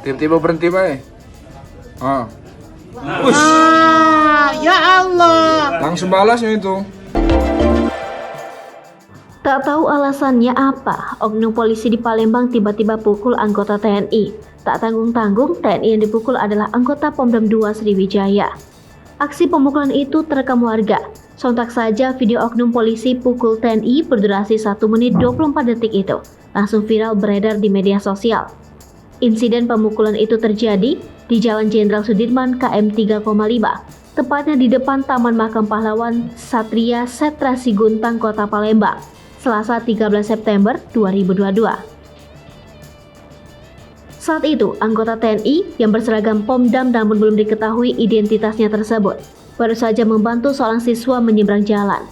Tiba-tiba berhenti bae. Ya Allah. Langsung balasnya itu. Tak tahu alasannya apa, oknum polisi di Palembang tiba-tiba pukul anggota TNI. Tak tanggung-tanggung, TNI yang dipukul adalah anggota Pomdam 2 Sriwijaya. Aksi pemukulan itu terekam warga. Sontak saja video oknum polisi pukul TNI berdurasi 1 menit 24 detik itu langsung viral beredar di media sosial. Insiden pemukulan itu terjadi di Jalan Jenderal Sudirman KM 3,5, tepatnya di depan Taman Makam Pahlawan Satria Setra Siguntang, Kota Palembang, Selasa 13 September 2022. Saat itu, anggota TNI yang berseragam Pomdam namun belum diketahui identitasnya tersebut baru saja membantu seorang siswa menyeberang jalan.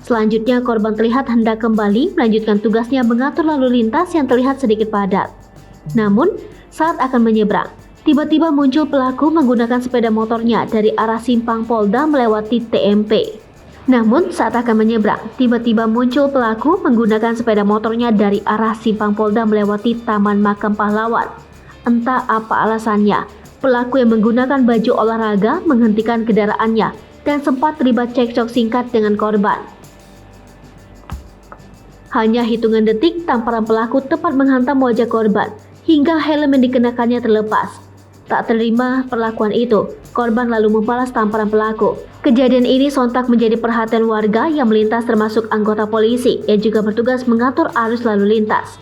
Selanjutnya, korban terlihat hendak kembali melanjutkan tugasnya mengatur lalu lintas yang terlihat sedikit padat. Namun, saat akan menyeberang, tiba-tiba muncul pelaku menggunakan sepeda motornya dari arah simpang Polda melewati TMP. Namun, saat akan menyeberang, tiba-tiba muncul pelaku menggunakan sepeda motornya dari arah simpang Polda melewati Taman Makam Pahlawan. Entah apa alasannya, pelaku yang menggunakan baju olahraga menghentikan kendaraannya dan sempat terlibat cekcok singkat dengan korban. Hanya hitungan detik, tamparan pelaku tepat menghantam wajah korban hingga helm yang dikenakannya terlepas. Tak terima perlakuan itu, korban lalu membalas tamparan pelaku. Kejadian ini sontak menjadi perhatian warga yang melintas termasuk anggota polisi yang juga bertugas mengatur arus lalu lintas.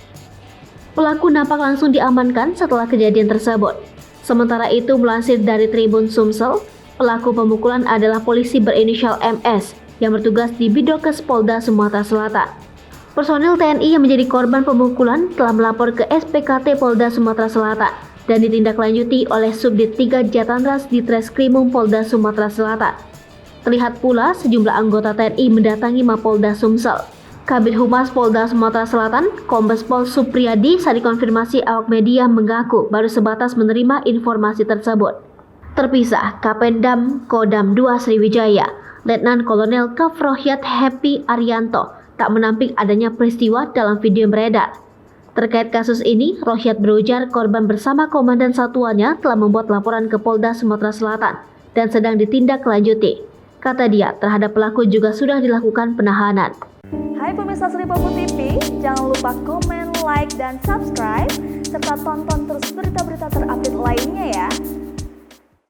Pelaku nampak langsung diamankan setelah kejadian tersebut. Sementara itu, melansir dari Tribun Sumsel, pelaku pemukulan adalah polisi berinisial MS yang bertugas di Bidokes Polda Sumatera Selatan. Personil TNI yang menjadi korban pemukulan telah melapor ke SPKT Polda Sumatera Selatan dan ditindaklanjuti oleh Subdit 3 Jatantras di Treskrimum Polda Sumatera Selatan. Terlihat pula sejumlah anggota TNI mendatangi Mapolda Sumsel. Kabid Humas Polda Sumatera Selatan, Kombes Pol Supriyadi, saat dikonfirmasi awak media mengaku baru sebatas menerima informasi tersebut. Terpisah, Kapendam Kodam 2 Sriwijaya, Letnan Kolonel Kafrohyat Happy Arianto, tak menampik adanya peristiwa dalam video yang beredar. Terkait kasus ini, Rohyat berujar korban bersama komandan satuannya telah membuat laporan ke Polda Sumatera Selatan dan sedang ditindaklanjuti. Kata dia, terhadap pelaku juga sudah dilakukan penahanan. Hai pemirsa Sri Popo TV, jangan lupa komen, like, dan subscribe, serta tonton terus berita-berita terupdate lainnya ya.